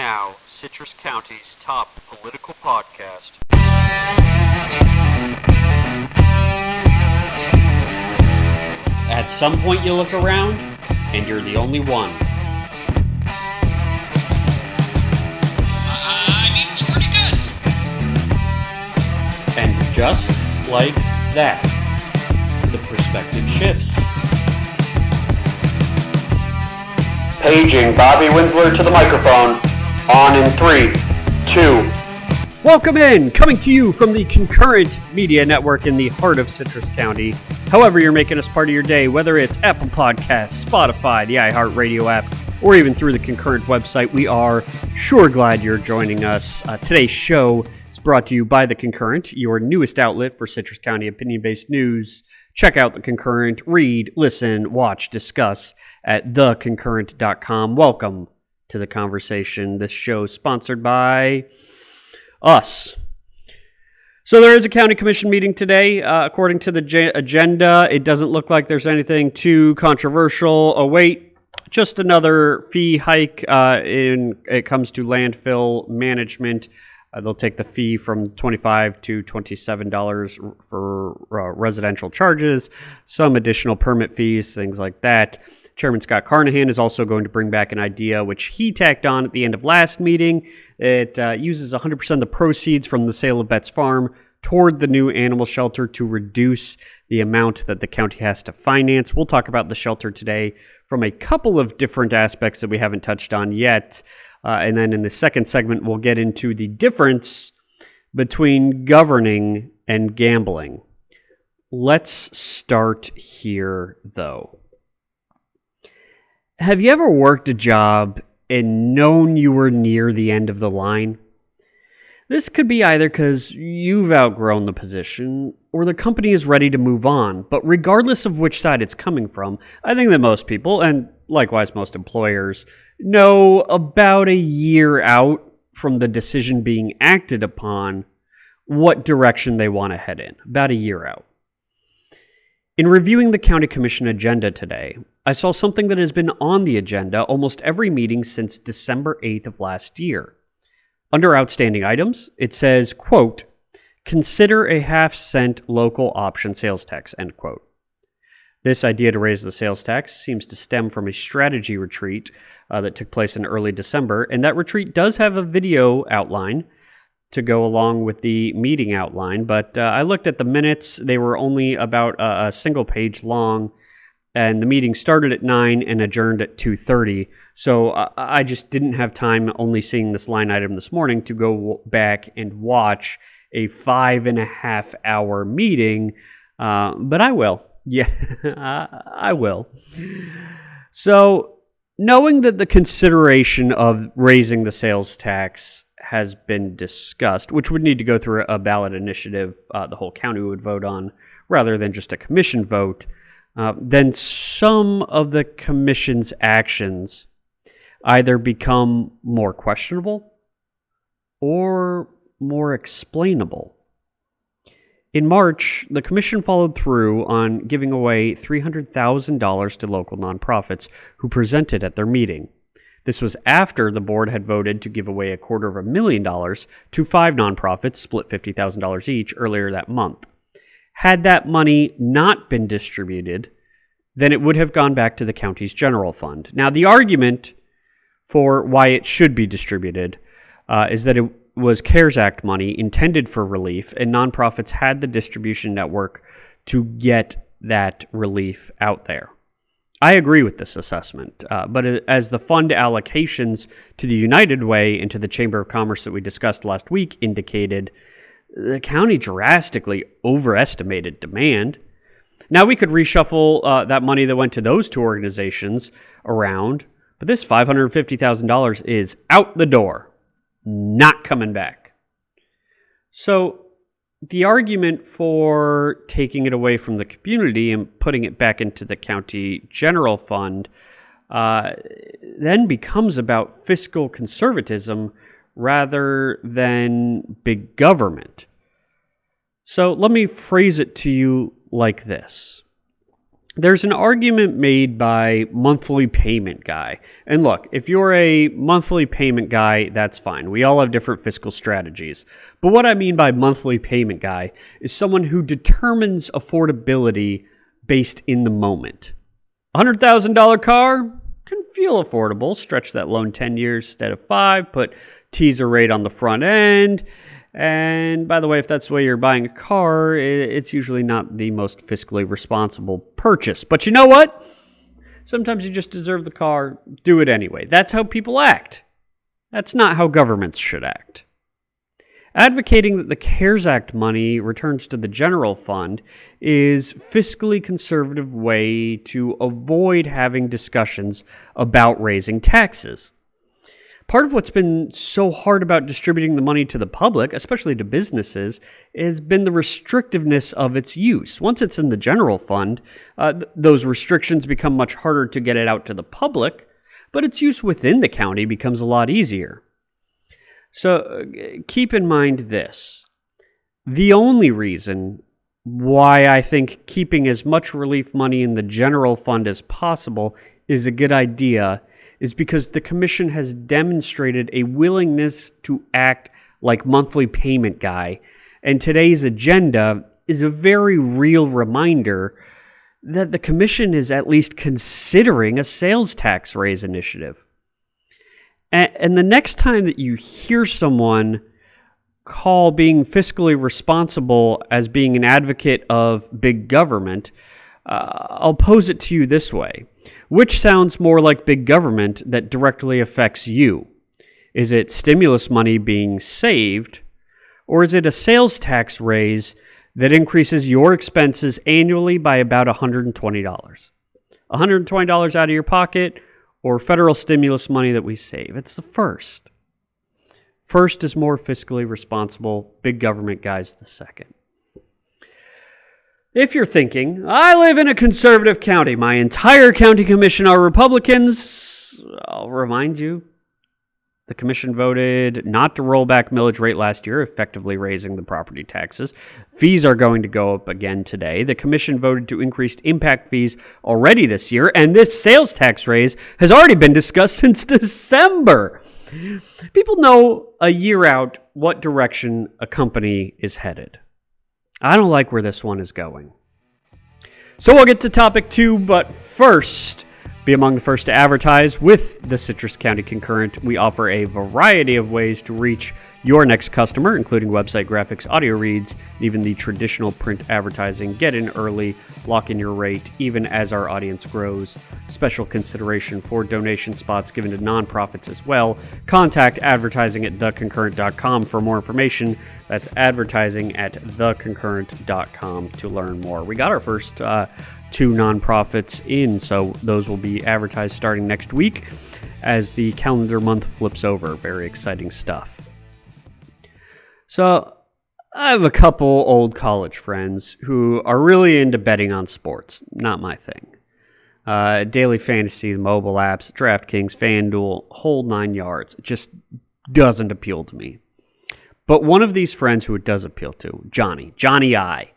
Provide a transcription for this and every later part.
now Citrus County's top political podcast. At some point you look around, and you're the only one. It's pretty good. And just like that, the perspective shifts. Paging Bobby Winsler to the microphone. On in 3, 2. Welcome in, coming to you from the Concurrent Media Network in the heart of Citrus County. However you're making us part of your day, whether it's Apple Podcasts, Spotify, the iHeartRadio app, or even through the Concurrent website, we are sure glad you're joining us. Today's show is brought to you by the Concurrent, your newest outlet for Citrus County opinion-based news. Check out the Concurrent, read, listen, watch, discuss at theconcurrent.com. Welcome to the conversation. This show is sponsored by us. So there is a county commission meeting today. According to the agenda, it doesn't look like there's anything too controversial. Oh, wait, just another fee hike it comes to landfill management. They'll take the fee from $25 to $27 for residential charges, some additional permit fees, things like that. Chairman Scott Carnahan is also going to bring back an idea which he tacked on at the end of last meeting. It uses 100% of the proceeds from the sale of Betts Farm toward the new animal shelter to reduce the amount that the county has to finance. We'll talk about the shelter today from a couple of different aspects that we haven't touched on yet. And then in the second segment, we'll get into the difference between governing and gambling. Let's start here, though. Have you ever worked a job and known you were near the end of the line? This could be either because you've outgrown the position or the company is ready to move on. But regardless of which side it's coming from, I think that most people, and likewise most employers, know about a year out from the decision being acted upon what direction they want to head in. About a year out. In reviewing the County Commission agenda today, I saw something that has been on the agenda almost every meeting since December 8th of last year. Under outstanding items, it says, quote, consider a half-cent local option sales tax, end quote. This idea to raise the sales tax seems to stem from a strategy retreat that took place in early December, and that retreat does have a video outline to go along with the meeting outline, but I looked at the minutes. They were only about a single page long, and the meeting started at 9 and adjourned at 2:30. So I just didn't have time, only seeing this line item this morning, to go back and watch a 5.5-hour meeting, but I will. Yeah, I will. So knowing that the consideration of raising the sales tax has been discussed, which would need to go through a ballot initiative the whole county would vote on, rather than just a commission vote, then some of the commission's actions either become more questionable or more explainable. In March, the commission followed through on giving away $300,000 to local nonprofits who presented at their meeting. This was after the board had voted to give away $250,000 to 5 nonprofits, split $50,000 each, earlier that month. Had that money not been distributed, then it would have gone back to the county's general fund. Now, the argument for why it should be distributed is that it was CARES Act money intended for relief, and nonprofits had the distribution network to get that relief out there. I agree with this assessment, but as the fund allocations to the United Way and to the Chamber of Commerce that we discussed last week indicated, the county drastically overestimated demand. Now we could reshuffle that money that went to those two organizations around, but this $550,000 is out the door, not coming back. So the argument for taking it away from the community and putting it back into the county general fund then becomes about fiscal conservatism rather than big government. So let me phrase it to you like this. There's an argument made by monthly payment guy. And look, if you're a monthly payment guy, that's fine. We all have different fiscal strategies. But what I mean by monthly payment guy is someone who determines affordability based in the moment. $100,000 car can feel affordable. Stretch that loan 10 years instead of 5. Put teaser rate on the front end. And by the way, if that's the way you're buying a car, it's usually not the most fiscally responsible purchase. But you know what? Sometimes you just deserve the car. Do it anyway. That's how people act. That's not how governments should act. Advocating that the CARES Act money returns to the general fund is a fiscally conservative way to avoid having discussions about raising taxes. Part of what's been so hard about distributing the money to the public, especially to businesses, has been the restrictiveness of its use. Once it's in the general fund, those restrictions become much harder to get it out to the public, but its use within the county becomes a lot easier. So keep in mind this. The only reason why I think keeping as much relief money in the general fund as possible is a good idea is because the Commission has demonstrated a willingness to act like monthly payment guy, and today's agenda is a very real reminder that the Commission is at least considering a sales tax raise initiative. And the next time that you hear someone call being fiscally responsible as being an advocate of big government, I'll pose it to you this way. Which sounds more like big government that directly affects you? Is it stimulus money being saved, or is it a sales tax raise that increases your expenses annually by about $120? $120 out of your pocket, or federal stimulus money that we save? It's the first. First is more fiscally responsible. Big government guy's the second. If you're thinking, I live in a conservative county, my entire county commission are Republicans, I'll remind you, the commission voted not to roll back millage rate last year, effectively raising the property taxes. Fees are going to go up again today. The commission voted to increase impact fees already this year, and this sales tax raise has already been discussed since December. People know a year out what direction a company is headed. I don't like where this one is going. So we'll get to topic 2, but first, be among the first to advertise with the Citrus County Concurrent. We offer a variety of ways to reach your next customer, including website graphics, audio reads, and even the traditional print advertising. Get in early, lock in your rate, even as our audience grows. Special consideration for donation spots given to nonprofits as well. Contact advertising at theconcurrent.com for more information. That's advertising at theconcurrent.com to learn more. We got our first 2 nonprofits in, so those will be advertised starting next week as the calendar month flips over. Very exciting stuff. So, I have a couple old college friends who are really into betting on sports. Not my thing. Daily fantasy, mobile apps, DraftKings, FanDuel, whole 9 yards. It just doesn't appeal to me. But one of these friends who it does appeal to, Johnny I,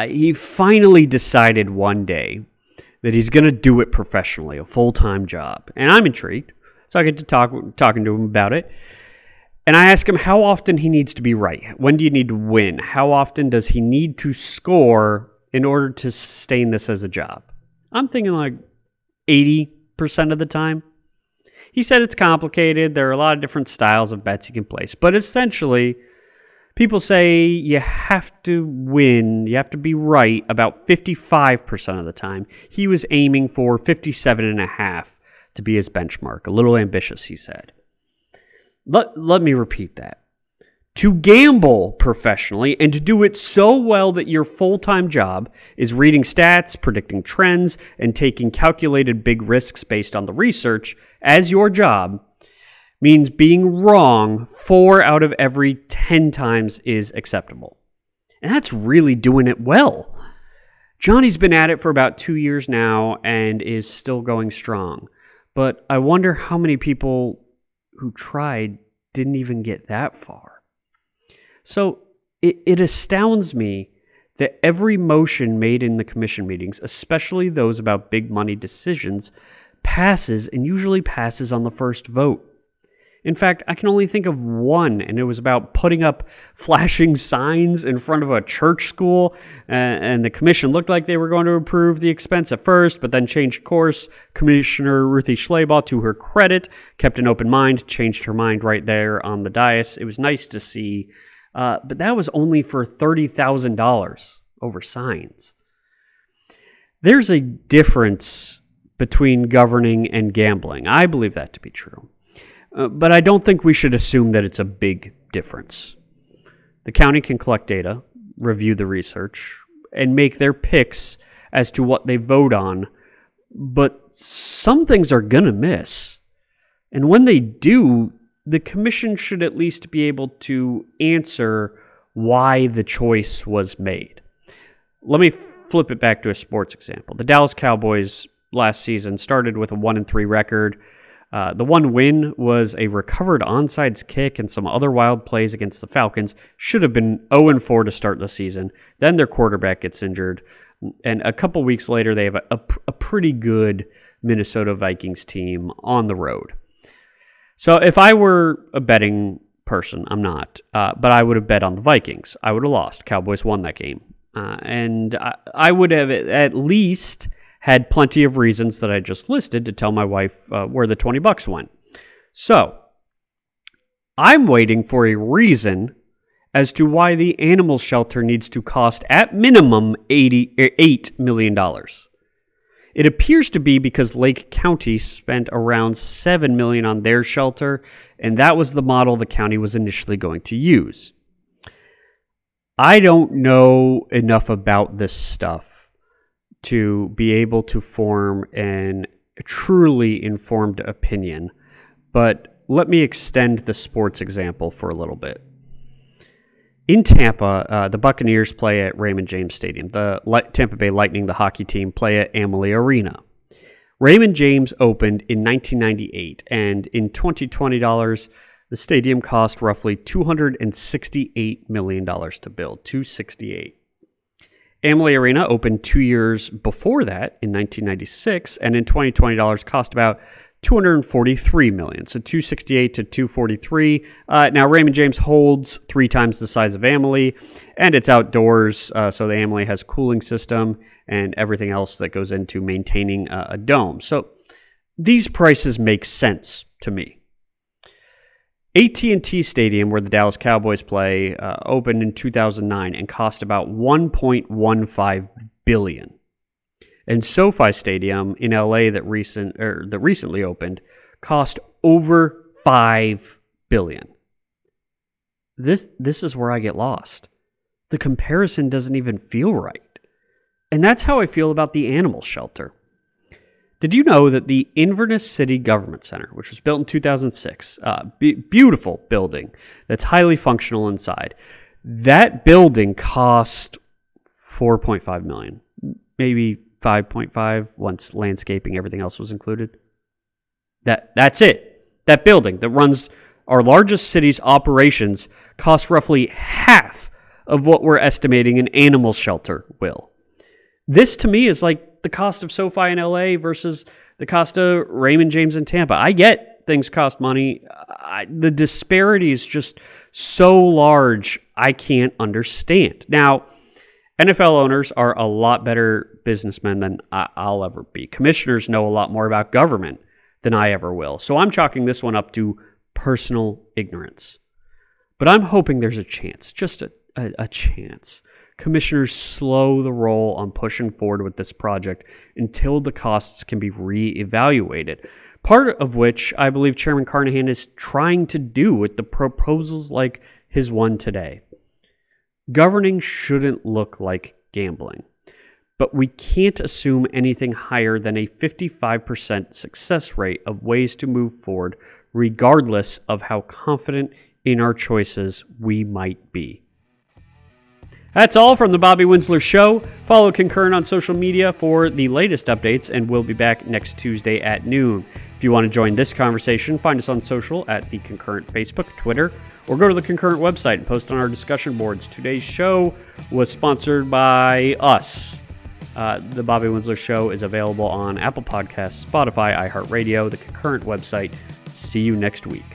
he finally decided one day that he's going to do it professionally, a full-time job. And I'm intrigued, so I get to talking to him about it. And I ask him how often he needs to be right. When do you need to win? How often does he need to score in order to sustain this as a job? I'm thinking like 80% of the time. He said it's complicated. There are a lot of different styles of bets you can place. But essentially, people say you have to win, you have to be right about 55% of the time. He was aiming for 57.5 to be his benchmark. A little ambitious, he said. Let me repeat that. To gamble professionally and to do it so well that your full-time job is reading stats, predicting trends, and taking calculated big risks based on the research as your job means being wrong 4 out of every 10 times is acceptable. And that's really doing it well. Johnny's been at it for about 2 years now and is still going strong. But I wonder how many people who tried didn't even get that far. So it astounds me that every motion made in the commission meetings, especially those about big money decisions, passes and usually passes on the first vote. In fact, I can only think of one, and it was about putting up flashing signs in front of a church school, and the commission looked like they were going to approve the expense at first, but then changed course. Commissioner Ruthie Schleybaugh, to her credit, kept an open mind, changed her mind right there on the dais. It was nice to see, but that was only for $30,000 over signs. There's a difference between governing and gambling. I believe that to be true. But I don't think we should assume that it's a big difference. The county can collect data, review the research, and make their picks as to what they vote on, but some things are going to miss. And when they do, the commission should at least be able to answer why the choice was made. Let me flip it back to a sports example. The Dallas Cowboys last season started with a 1-3 record. The one win was a recovered onside kick and some other wild plays against the Falcons. Should have been 0-4 to start the season. Then their quarterback gets injured. And a couple weeks later, they have a pretty good Minnesota Vikings team on the road. So if I were a betting person, I'm not, but I would have bet on the Vikings. I would have lost. Cowboys won that game. And I would have at least had plenty of reasons that I just listed to tell my wife where the $20 went. So, I'm waiting for a reason as to why the animal shelter needs to cost at minimum $8 million. It appears to be because Lake County spent around $7 million on their shelter, and that was the model the county was initially going to use. I don't know enough about this stuff to be able to form a truly informed opinion, but let me extend the sports example for a little bit. In Tampa, the Buccaneers play at Raymond James Stadium. The Tampa Bay Lightning, the hockey team, play at Amalie Arena. Raymond James opened in 1998, and in 2020 dollars, the stadium cost roughly $268 million to build, $268. Amalie Arena opened 2 years before that, in 1996, and in 2020 dollars cost about $243 million. So $268 to $243. Now Raymond James holds 3 times the size of Amalie, and it's outdoors, so the Amalie has cooling system and everything else that goes into maintaining a dome. So these prices make sense to me. AT&T Stadium, where the Dallas Cowboys play, opened in 2009 and cost about $1.15 billion. And SoFi Stadium in LA that recently opened cost over $5 billion. This is where I get lost. The comparison doesn't even feel right. And that's how I feel about the animal shelter. Did you know that the Inverness City Government Center, which was built in 2006, beautiful building that's highly functional inside, that building cost $4.5 million, maybe $5.5 once landscaping, everything else was included. That's it. That building that runs our largest city's operations costs roughly half of what we're estimating an animal shelter will. This to me is like the cost of SoFi in LA versus the cost of Raymond James in Tampa. I get things cost money. The disparity is just so large, I can't understand. Now, NFL owners are a lot better businessmen than I'll ever be. Commissioners know a lot more about government than I ever will. So I'm chalking this one up to personal ignorance. But I'm hoping there's a chance, just a chance. Commissioners slow the roll on pushing forward with this project until the costs can be re-evaluated. Part of which I believe Chairman Carnahan is trying to do with the proposals like his one today. Governing shouldn't look like gambling, but we can't assume anything higher than a 55% success rate of ways to move forward, regardless of how confident in our choices we might be. That's all from the Bobby Winsler Show. Follow Concurrent on social media for the latest updates, and we'll be back next Tuesday at noon. If you want to join this conversation, find us on social at the Concurrent Facebook, Twitter, or go to the Concurrent website and post on our discussion boards. Today's show was sponsored by us. The Bobby Winsler Show is available on Apple Podcasts, Spotify, iHeartRadio, the Concurrent website. See you next week.